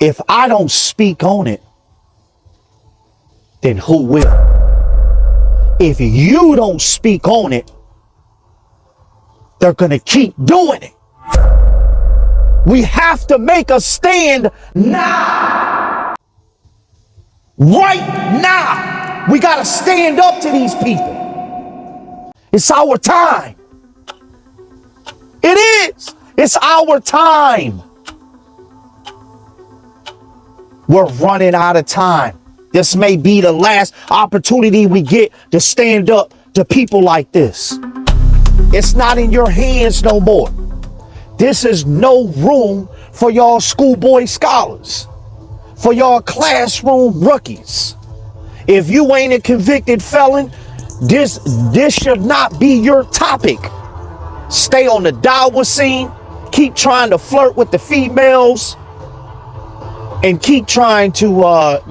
If I don't speak on it, then who will? If you don't speak on it, they're going to keep doing it. We have to make a stand now. Right now. We got to stand up to these people. It's our time. It is. It's our time. We're running out of time. This may be the last opportunity we get to stand up to people like this. It's not in your hands no more. This is no room for y'all schoolboy scholars, for y'all classroom rookies. If you ain't a convicted felon, this should not be your topic. Stay on the dawah scene, keep trying to flirt with the females, and keep trying to,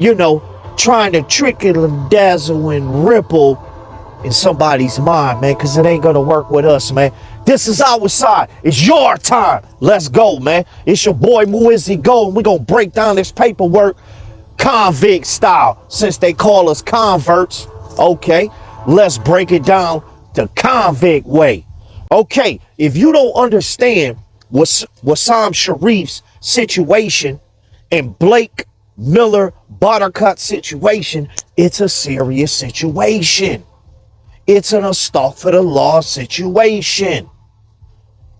trying to trickle and dazzle and ripple in somebody's mind, man, because it ain't going to work with us, man. This is our side. It's your time. Let's go, man. It's your boy Muizzy Go, and we're going to break down this paperwork convict style. Since they call us converts, okay, let's break it down the convict way. Okay, if you don't understand Wisam Sharieff's situation and Blake Miller Buttercut situation, it's a serious situation. It's an assault for the law situation.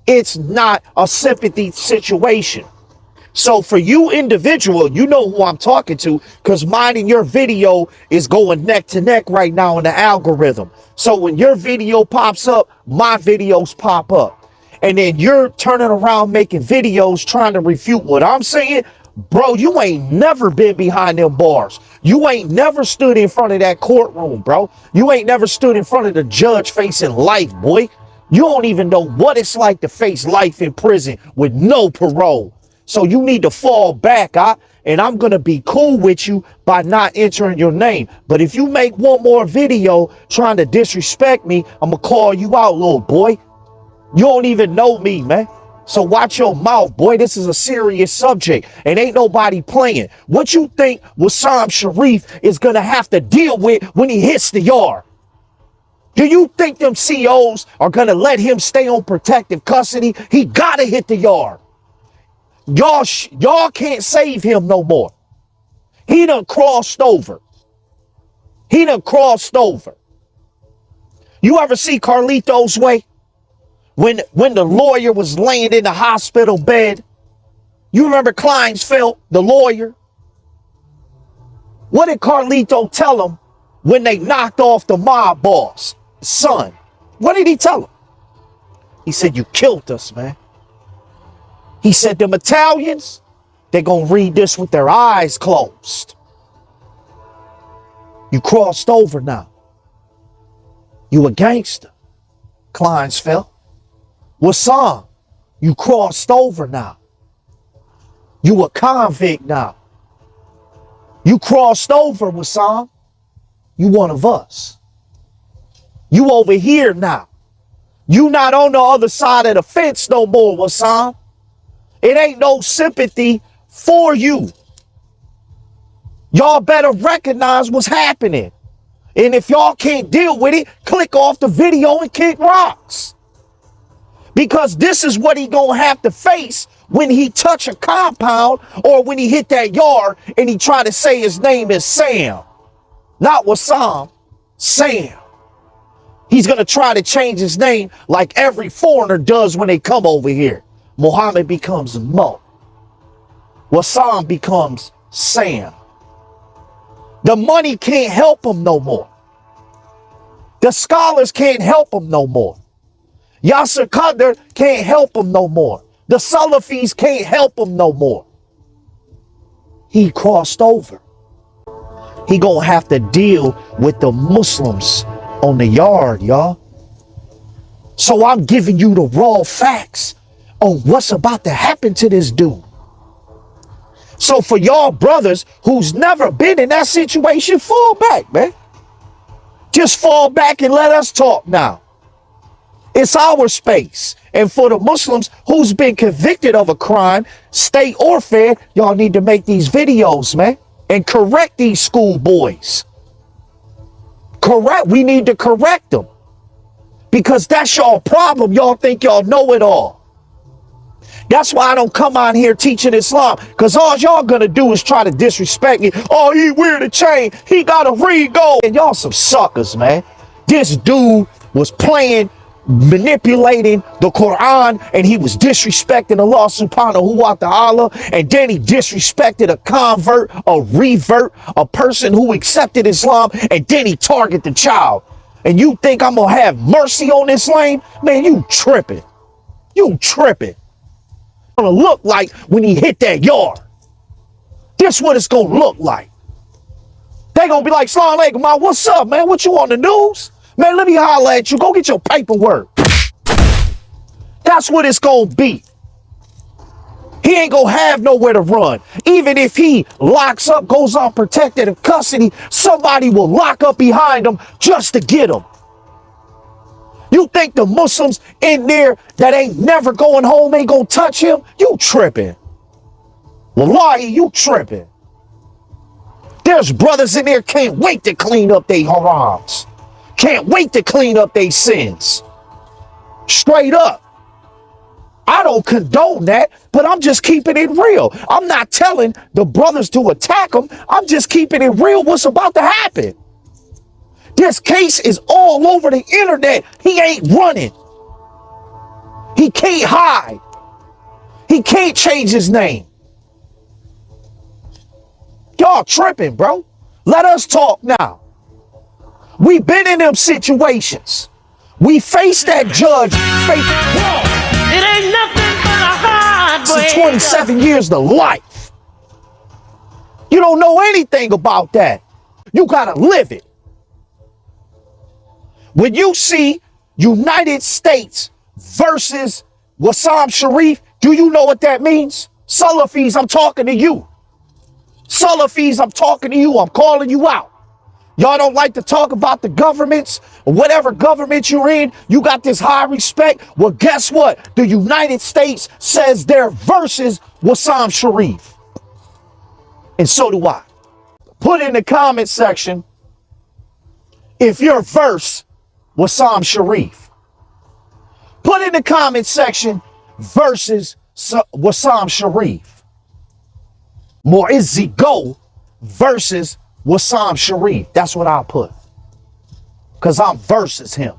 It's not a sympathy situation. So for you individual, you know who I'm talking to, because mine and your video is going neck to neck right now in the algorithm. So when your video pops up, my videos pop up. And then you're turning around making videos trying to refute what I'm saying. Bro, you ain't never been behind them bars. You ain't never stood in front of that courtroom, bro. You ain't never stood in front of the judge facing life, boy. You don't even know what it's like to face life in prison with no parole. So you need to fall back, and I'm going to be cool with you by not entering your name. But if you make one more video trying to disrespect me, I'm going to call you out, little boy. You don't even know me, man. So watch your mouth, boy. This is a serious subject, and ain't nobody playing. What you think Wisam Sharieff is going to have to deal with when he hits the yard? Do you think them COs are going to let him stay on protective custody? He got to hit the yard. Y'all can't save him no more. He done crossed over. He done crossed over. You ever see Carlito's Way? When the lawyer was laying in the hospital bed, you remember Kleinsfeld, the lawyer? What did Carlito tell him when they knocked off the mob boss, son? What did he tell him? He said, you killed us, man. He said, them Italians, they're going to read this with their eyes closed. You crossed over now. You a gangster, Kleinsfeld. Wisam, you crossed over now. You a convict now. You crossed over, Wisam. You one of us. You over here now. You not on the other side of the fence no more, Wisam. It ain't no sympathy for you. Y'all better recognize what's happening. And if y'all can't deal with it, click off the video and kick rocks. Because this is what he gonna have to face when he touch a compound or when he hit that yard and he try to say his name is Sam. Not Wisam, Sam. He's gonna try to change his name like every foreigner does when they come over here. Muhammad becomes Mo. Wisam becomes Sam. The money can't help him no more. The scholars can't help him no more. Yasser Qadr can't help him no more. The Salafis can't help him no more. He crossed over. He gonna have to deal with the Muslims on the yard, y'all. So I'm giving you the raw facts on what's about to happen to this dude. So for y'all brothers who's never been in that situation, fall back, man. Just fall back and let us talk now. It's our space. And for the Muslims who's been convicted of a crime, state or fed, y'all need to make these videos, man, and correct these schoolboys. Correct. We need to correct them. Because that's y'all problem. Y'all think y'all know it all. That's why I don't come on here teaching Islam. Because all y'all gonna do is try to disrespect me. Oh, he wear the chain. He got a ring gold. And y'all some suckers, man. This dude was manipulating the Quran, and he was disrespecting Allah subhanahu wa ta'ala, and then he disrespected a convert, a revert, a person who accepted Islam, and then he targeted the child. And you think I'm gonna have mercy on this lame? Man, you tripping. You tripping. Gonna look like when he hit that yard. This what it's gonna look like. They gonna be like, Salaam alaikum, man, what's up, man? What you on the news? Man, let me holler at you. Go get your paperwork. That's what it's gonna be. He ain't gonna have nowhere to run. Even if he locks up, goes unprotected in custody, somebody will lock up behind him just to get him. You think the Muslims in there that ain't never going home ain't gonna touch him? You tripping. Wallahi, you tripping. There's brothers in there can't wait to clean up their harams. Can't wait to clean up their sins. Straight up. I don't condone that, but I'm just keeping it real. I'm not telling the brothers to attack them. I'm just keeping it real what's about to happen. This case is all over the internet. He ain't running. He can't hide. He can't change his name. Y'all tripping, bro. Let us talk now. We've been in them situations. We faced that judge. It ain't nothing but a hard 27 years to life. You don't know anything about that. You gotta live it. When you see United States versus Wisam Sharieff, do you know what that means? Salafis, I'm talking to you. Salafis, I'm talking to you. I'm calling you out. Y'all don't like to talk about the governments, or whatever government you're in. You got this high respect. Well, guess what? The United States says they're versus Wisam Sharieff. And so do I. Put in the comment section if you're verse Wisam Sharieff. Put in the comment section versus Wisam Sharieff. Mu'izzi Go versus Wisam Sharieff. That's what I'll put. Because I'm versus him.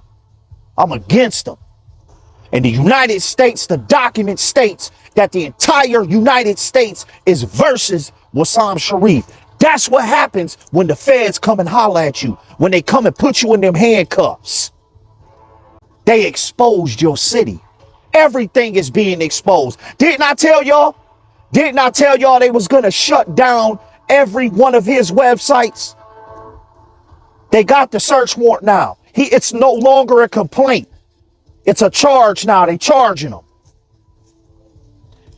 I'm against him. And the United States, the document states that the entire United States is versus Wisam Sharieff. That's what happens when the feds come and holler at you. When they come and put you in them handcuffs. They exposed your city. Everything is being exposed. Didn't I tell y'all? Didn't I tell y'all they was going to shut down every one of his websites? They got the search warrant now. It's no longer a complaint. It's a charge now. They charging him.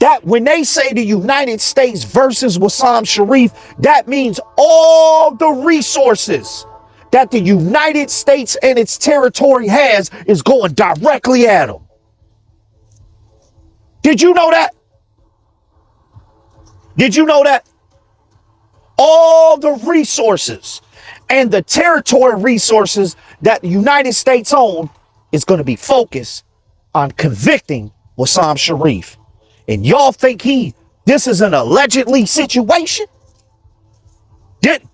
That when they say the United States versus Wisam Sharieff, that means all the resources that the United States and its territory has is going directly at them. Did you know that? Did you know that? All the resources and the territory resources that the United States own is going to be focused on convicting Wisam Sharieff. And y'all think this is an allegedly situation?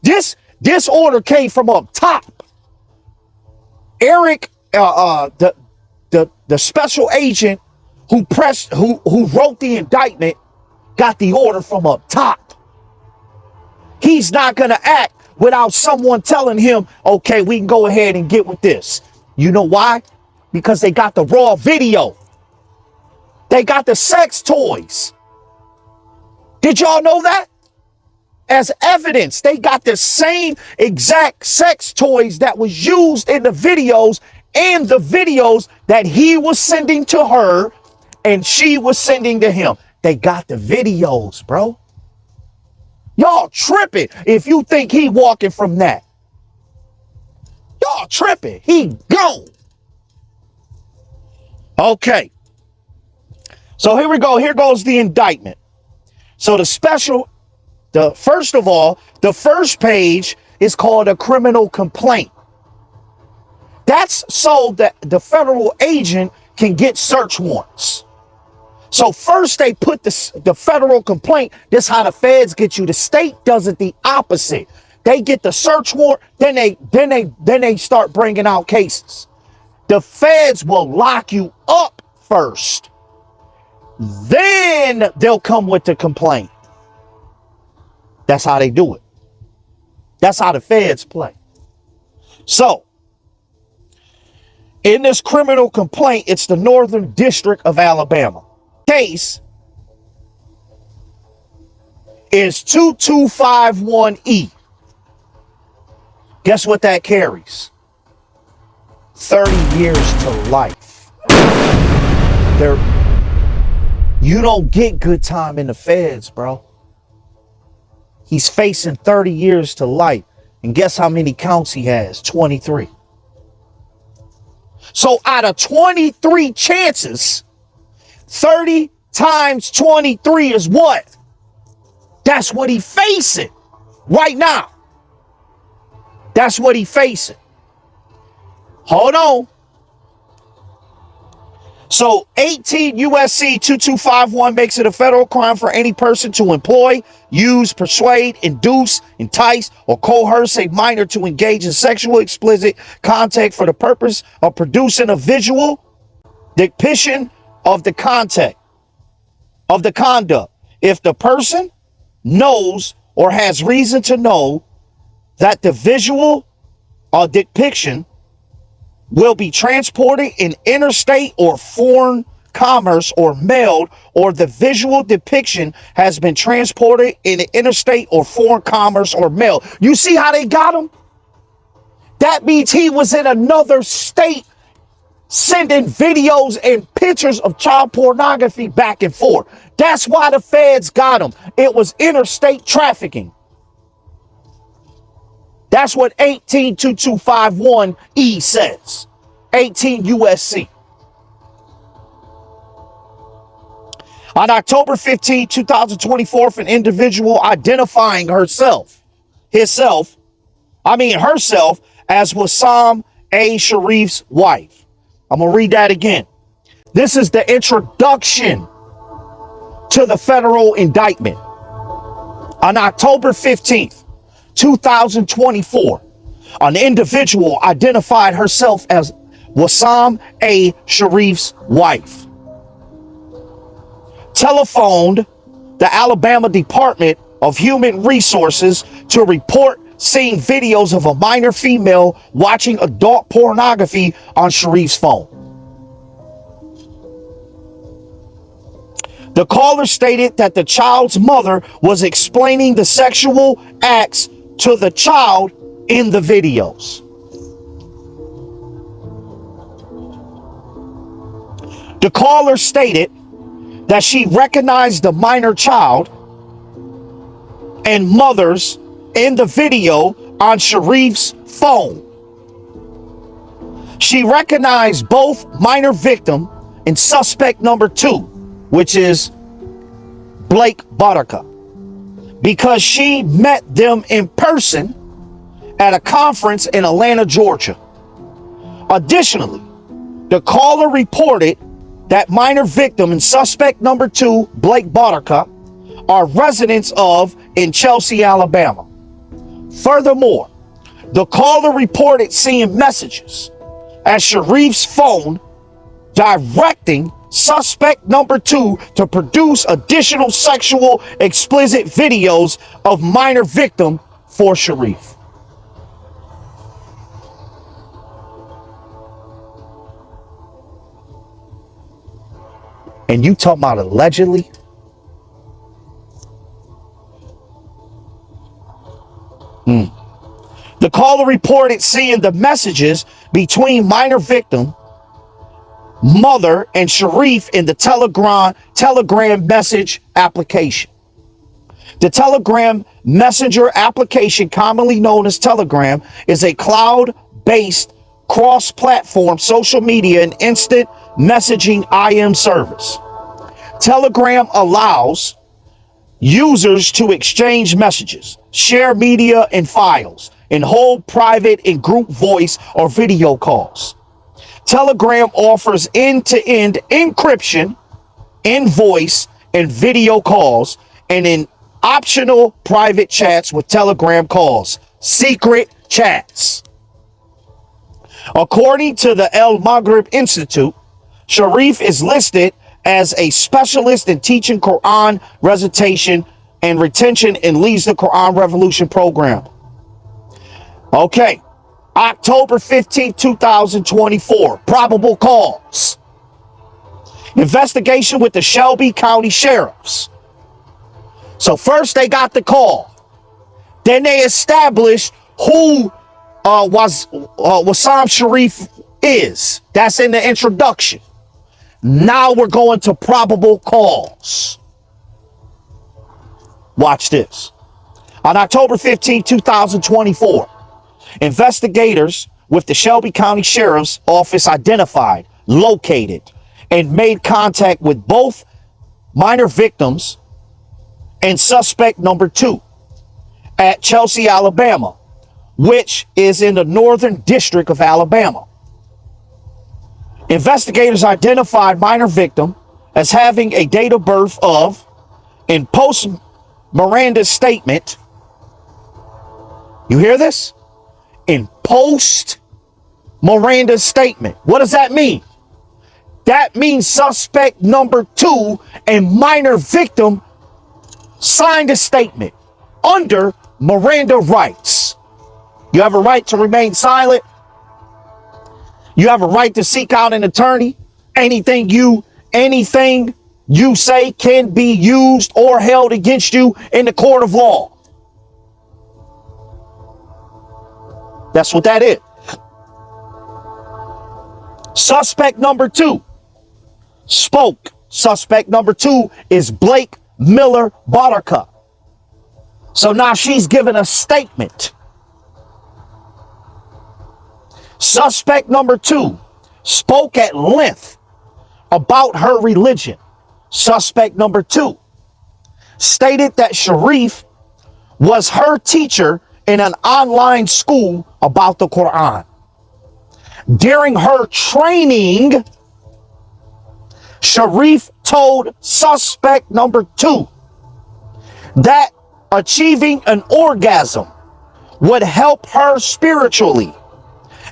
This order came from up top. Eric, the special agent who wrote the indictment, got the order from up top. He's not going to act without someone telling him, okay, we can go ahead and get with this. You know why? Because they got the raw video. They got the sex toys. Did y'all know that? As evidence, they got the same exact sex toys that was used in the videos and the videos that he was sending to her and she was sending to him. They got the videos, bro. Y'all tripping if you think he walking from that. Y'all tripping. He gone. Okay. So here we go. Here goes the indictment. So first of all, the first page is called a criminal complaint. That's so that the federal agent can get search warrants. So first they put the federal complaint. This is how the feds get you. The state does it the opposite. They get the search warrant, then they start bringing out cases. The feds will lock you up first. Then they'll come with the complaint. That's how they do it. That's how the feds play. So, in this criminal complaint, it's the Northern District of Alabama. Case is 2251E. Guess what that carries? 30 years to life. You don't get good time in the feds, bro. He's facing 30 years to life. And guess how many counts he has? 23. So out of 23 chances, 30 times 23 is what? That's what he facing right now. That's what he facing. Hold on. So 18 USC 2251 makes it a federal crime for any person to employ, use, persuade, induce, entice, or coerce a minor to engage in sexual explicit contact for the purpose of producing a visual depiction of the conduct. If the person knows or has reason to know that the visual depiction will be transported in interstate or foreign commerce or mailed, or the visual depiction has been transported in interstate or foreign commerce or mailed. You see how they got him? That means he was in another state sending videos and pictures of child pornography back and forth. That's why the feds got him. It was interstate trafficking. That's what 182251E says. 18 USC. On October 15, 2024, an individual identifying herself as Wisam Sharieff's wife. I'm going to read that again. This is the introduction to the federal indictment. On October 15th, 2024, an individual identified herself as Wisam Sharieff's wife telephoned the Alabama Department of Human Resources to report seeing videos of a minor female watching adult pornography on Sharieff's phone. The caller stated that the child's mother was explaining the sexual acts to the child in the videos. The caller stated that she recognized the minor child and mothers in the video on Sharieff's phone. She recognized both minor victim and suspect number 2, which is Blake Buttercup, because she met them in person at a conference in Atlanta, Georgia. Additionally, the caller reported that minor victim and suspect number 2, Blake Buttercup, are residents of in Chelsea, Alabama. Furthermore, the caller reported seeing messages at Sharieff's phone directing suspect number 2 to produce additional sexual explicit videos of minor victim for Sharieff. And you talking about allegedly? The caller reported seeing the messages between minor victim, mother, and Sharieff in the Telegram message application. The Telegram messenger application, commonly known as Telegram, is a cloud-based cross-platform social media and instant messaging IM service. Telegram allows users to exchange messages, share media and files, and hold private and group voice or video calls. Telegram offers end-to-end encryption in voice and video calls and in optional private chats with Telegram calls, secret chats. According to the El Maghrib Institute, Sharief is listed as a specialist in teaching Quran recitation and retention and leads the Quran Revolution program. Okay, October 15, 2024, probable cause. Investigation with the Shelby County Sheriffs. So first they got the call. Then they established who Wisam Sharieff is. That's in the introduction. Now we're going to probable cause. Watch this. On October 15, 2024, investigators with the Shelby County Sheriff's Office identified, located, and made contact with both minor victims and suspect number 2 at Chelsea, Alabama, which is in the Northern District of Alabama. Investigators identified minor victim as having a date of birth of, in post Miranda statement, you hear this? In post Miranda statement. What does that mean? That means suspect number 2 and minor victim signed a statement under Miranda rights. You have a right to remain silent. You have a right to seek out an attorney. Anything you say can be used or held against you in the court of law. That's what that is. Suspect number 2 spoke. Suspect number 2 is Blake Miller Buttercup. So now she's given a statement. Suspect number 2 spoke at length about her religion. Suspect number 2 stated that Sharief was her teacher in an online school about the Quran. During her training, Sharief told suspect number 2 that achieving an orgasm would help her spiritually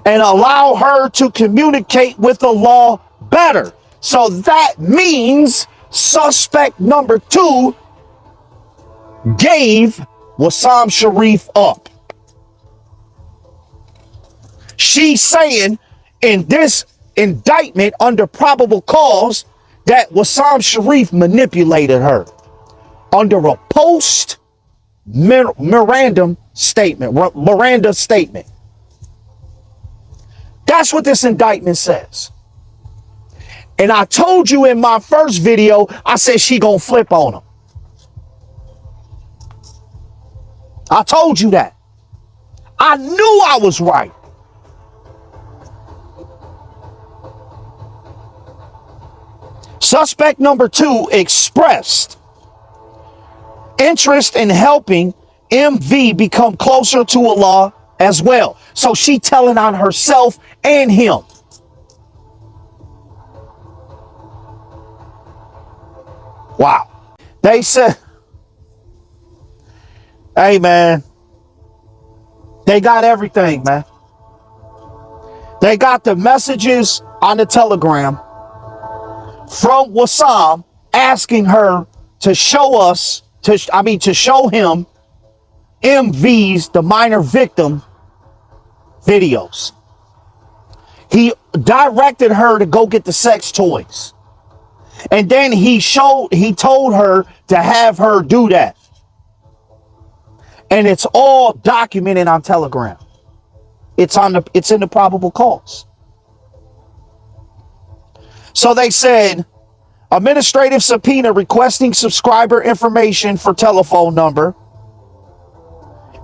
and allow her to communicate with the law better. So that means suspect number 2 gave Wisam Sharief up. She's saying in this indictment under probable cause that Wisam Sharief manipulated her under a post Miranda statement. That's what this indictment says. And I told you in my first video, I said she gonna flip on him. I told you that. I knew I was right. Suspect number 2 expressed interest in helping MV become closer to Allah as well. So she telling on herself and him. Wow. They said, hey man, they got everything, man. They got the messages on the Telegram from Wisam asking her to show us, to show him MV's, the minor victim, videos. He directed her to go get the sex toys. And then he told her to have her do that. And it's all documented on Telegram. It's in the probable cause. So they said, administrative subpoena requesting subscriber information for telephone number.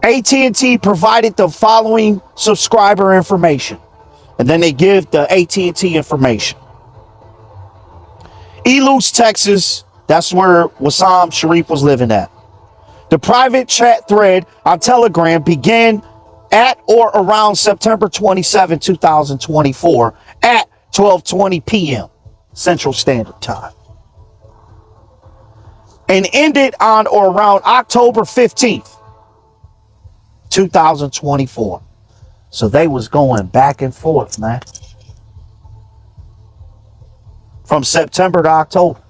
AT&T provided the following subscriber information. And then they give the AT&T information. Eloose, Texas. That's where Wisam Sharieff was living at. The private chat thread on Telegram began at or around September 27, 2024 at 12:20 p.m. Central Standard Time, and ended on or around October 15th, 2024. So they was going back and forth, man. From September to October.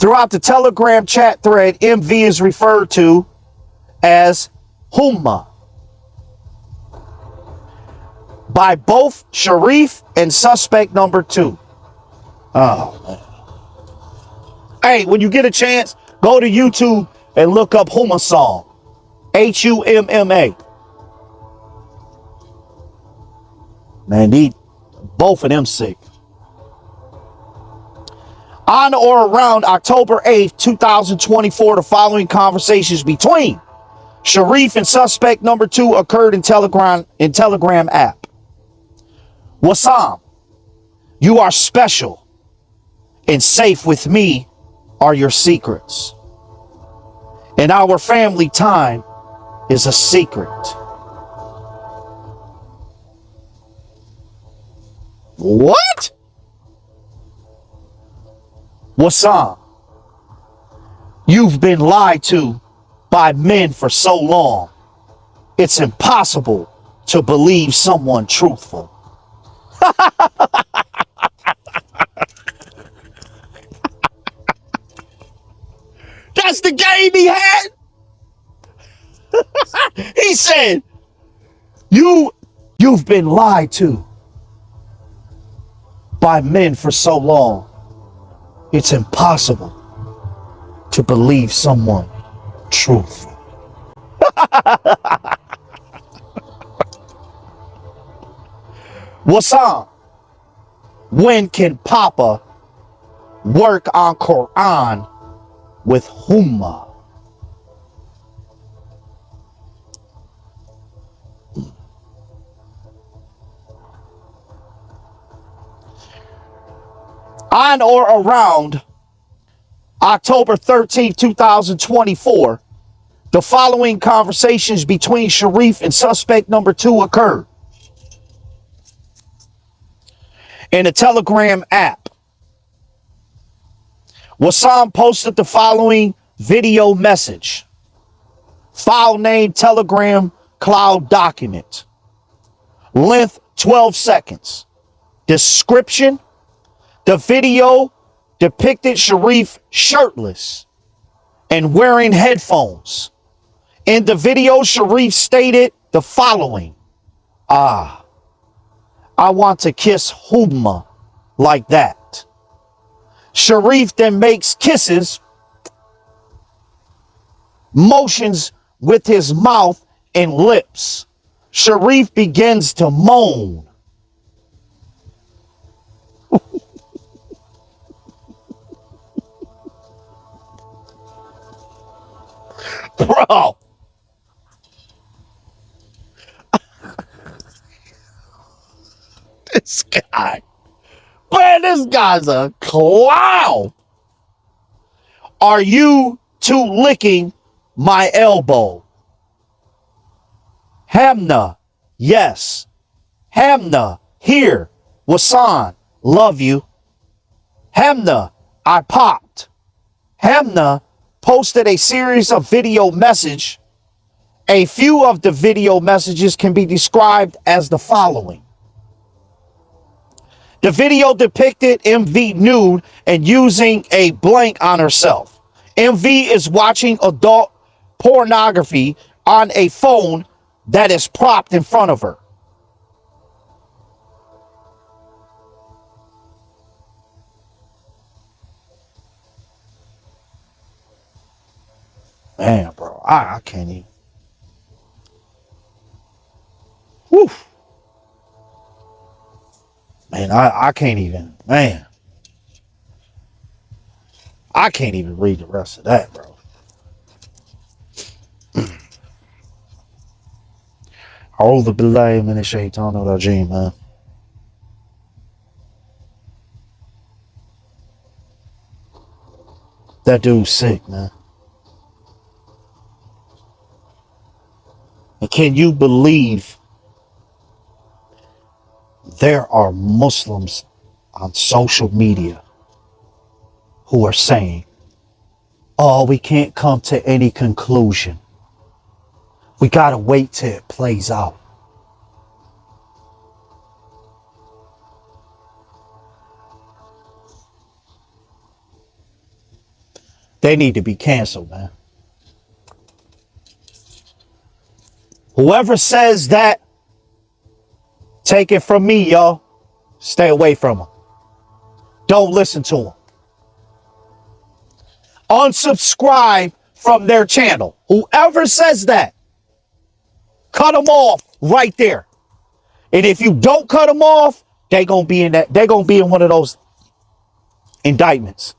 Throughout the Telegram chat thread, MV is referred to as Humma by both Sharieff and suspect number 2. Oh, man. Hey, when you get a chance, go to YouTube and look up Humma song. Humma. Man, both of them sick. On or around October 8th, 2024, the following conversations between Sharieff and suspect number 2 occurred in Telegram app. Wisam, you are special, and safe with me are your secrets. And our family time is a secret. What? Wisam, you've been lied to by men for so long, it's impossible to believe someone truthful. That's the game he had. He said, you've been lied to by men for so long, it's impossible to believe someone truthful. Wisam, when can Papa work on Quran with Humma? On or around October 13th, 2024, the following conversations between Sharieff and suspect number 2 occurred in a Telegram app. Wisam posted the following video message. File name Telegram cloud document. Length 12 seconds. Description: the video depicted Sharieff shirtless and wearing headphones. In the video, Sharieff stated the following. I want to kiss Humma like that. Sharieff then makes kisses, motions with his mouth and lips. Sharieff begins to moan. Bro. This guy. Man, this guy's a clown. Are you two licking my elbow? Hamna, yes. Hamna, here. Wisam, love you. Hamna, I popped. Hamna posted a series of video messages. A few of the video messages can be described as the following. The video depicted MV nude and using a blank on herself. MV is watching adult pornography on a phone that is propped in front of her. Man, bro, I can't even. Whew. Man, I can't even, man. I can't even read the rest of that, bro. A'udhu billahi minash shaitanir rajim, man. That dude's sick, man. And can you believe there are Muslims on social media who are saying, oh, we can't come to any conclusion. We got to wait till it plays out. They need to be canceled, man. Whoever says that, take it from me, y'all. Stay away from them. Don't listen to them. Unsubscribe from their channel. Whoever says that, cut them off right there. And if you don't cut them off, they're gonna be in one of those indictments.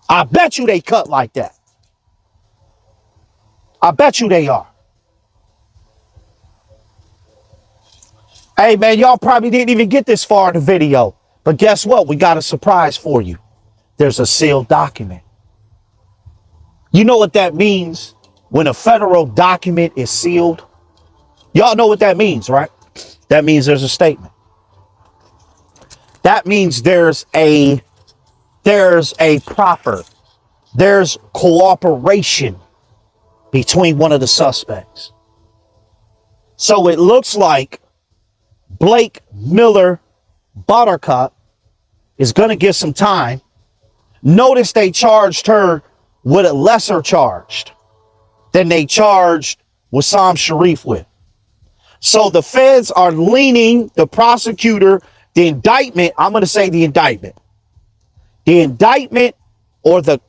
I bet you they cut like that. I bet you they are. Hey, man, y'all probably didn't even get this far in the video. But guess what? We got a surprise for you. There's a sealed document. You know what that means when a federal document is sealed? Y'all know what that means, right? That means there's a statement. That means there's cooperation between one of the suspects. So it looks like Blake Miller Buttercup is going to get some time. Notice they charged her with a lesser charge than they charged Wisam Sharieff with. So the feds are leaning, the prosecutor, the indictment, I'm going to say the indictment. The indictment or the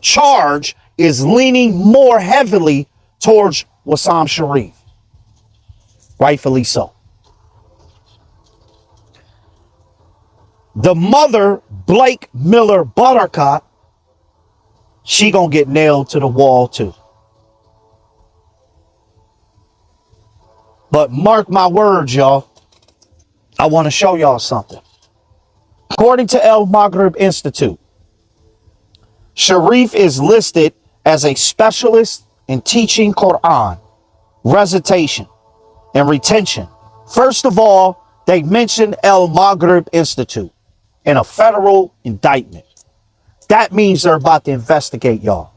charge is leaning more heavily towards Wisam Sharieff. Rightfully so. The mother, Blake Miller Buttercup, she gonna get nailed to the wall too. But mark my words, y'all. I want to show y'all something. According to El Maghrib Institute, Sharieff is listed as a specialist in teaching Quran, recitation, and retention. First of all, they mentioned El Maghrib Institute in a federal indictment. That means they're about to investigate y'all.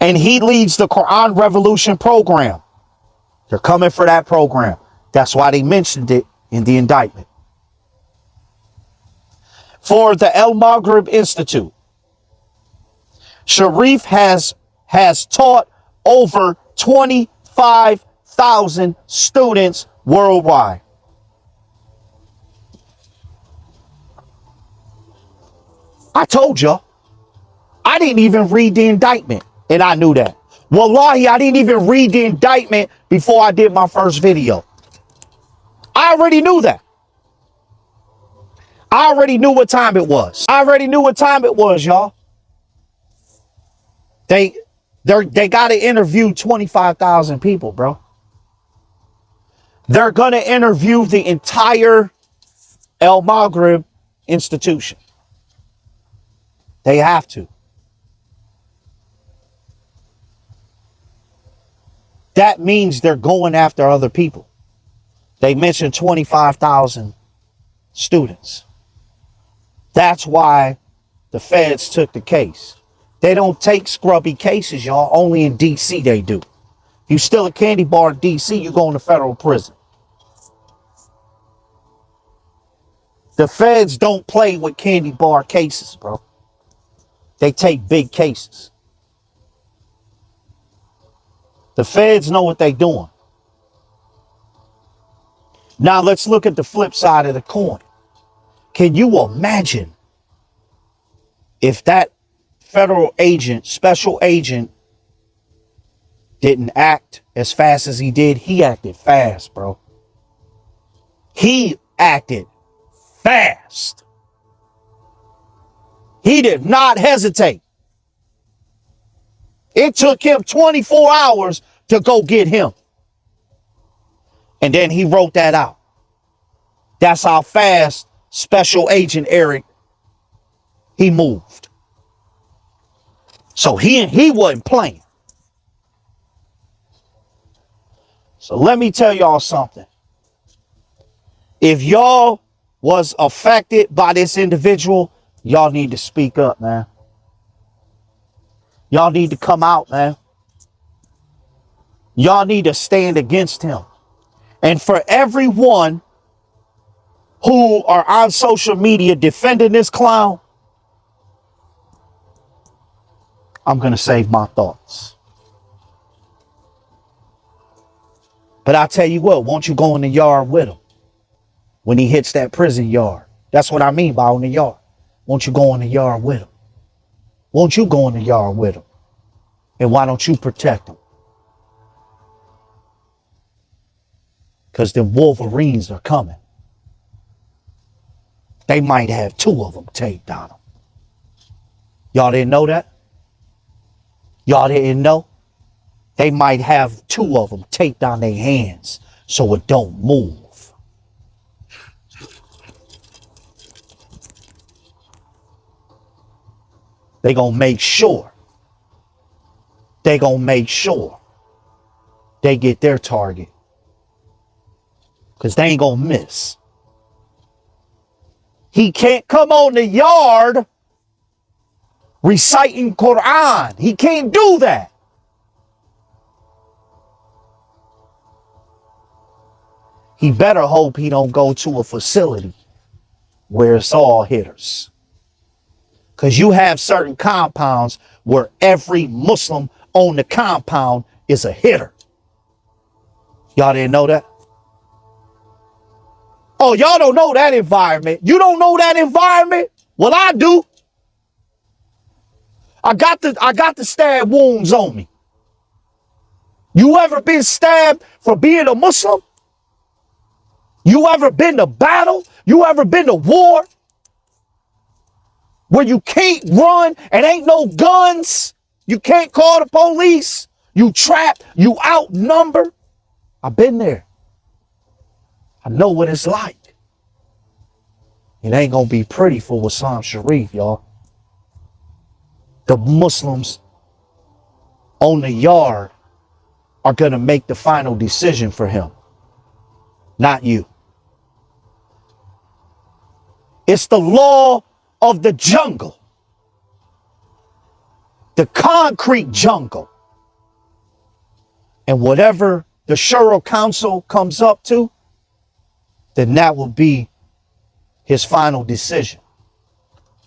And he leads the Quran Revolution program. They're coming for that program. That's why they mentioned it in the indictment. For the El Maghrib Institute, Sharieff has taught over 25,000 students worldwide. I told you, I didn't even read the indictment, and I knew that. Wallahi, I didn't even read the indictment before I did my first video. I already knew that. I already knew what time it was. I already knew what time it was, y'all. They got to interview 25,000 people, bro. They're going to interview the entire El Maghrib institution. They have to. That means they're going after other people. They mentioned 25,000 students. That's why the feds took the case. They don't take scrubby cases, y'all. Only in D.C. they do. If you steal a candy bar in D.C., you go into federal prison. The feds don't play with candy bar cases, bro. They take big cases. The feds know what they're doing. Now let's look at the flip side of the coin. Can you imagine if that federal agent, special agent, didn't act as fast as he did? He acted fast, bro. He acted fast. He did not hesitate. It took him 24 hours to go get him. And then he wrote that out. That's how fast Special Agent Eric, he moved. So he wasn't playing. So let me tell y'all something. If y'all was affected by this individual, y'all need to speak up, man. Y'all need to come out, man. Y'all need to stand against him. And for everyone who are on social media defending this clown, I'm going to save my thoughts. But I tell you what, won't you go in the yard with him when he hits that prison yard? That's what I mean by on the yard. Won't you go in the yard with him? Won't you go in the yard with him? And why don't you protect him? Because the Wolverines are coming. They might have 2 of them taped on them. Y'all didn't know that? Y'all didn't know? They might have 2 of them taped on their hands so it don't move. They gonna make sure. They gonna make sure they get their target. Because they ain't gonna miss. He can't come on the yard reciting Quran. He can't do that. He better hope he don't go to a facility where it's all hitters. Because you have certain compounds where every Muslim on the compound is a hitter. Y'all didn't know that? Oh, y'all don't know that environment. You don't know that environment? Well, I do. I got the stab wounds on me. You ever been stabbed for being a Muslim? You ever been to battle? You ever been to war? Where you can't run and ain't no guns? You can't call the police? You trapped? You outnumbered? I've been there. I know what it's like. It ain't gonna be pretty for Wisam Sharief, y'all. The Muslims on the yard are gonna make the final decision for him, not you. It's the law of the jungle, the concrete jungle. And whatever the Shura Council comes up to, then that will be his final decision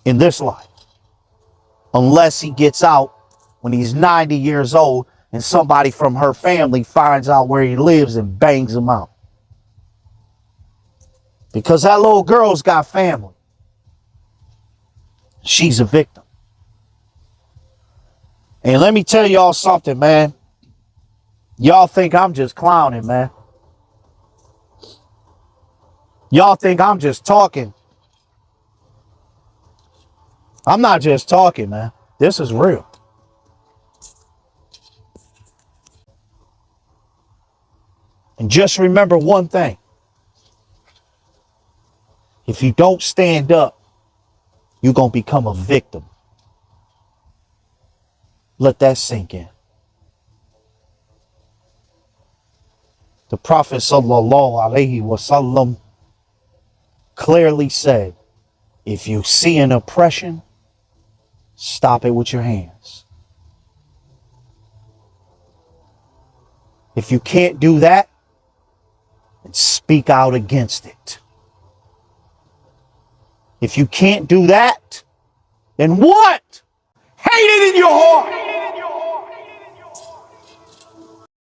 in this life. Unless he gets out when he's 90 years old and somebody from her family finds out where he lives and bangs him out. Because that little girl's got family. She's a victim. And let me tell y'all something, man. Y'all think I'm just clowning, man. Y'all think I'm just talking. I'm not just talking, man. This is real. And just remember one thing. If you don't stand up, you're going to become a victim. Let that sink in. The Prophet sallallahu alaihi wasallam clearly said, if you see an oppression, stop it with your hands. If you can't do that, then speak out against it. If you can't do that, then what? Hate it in your heart.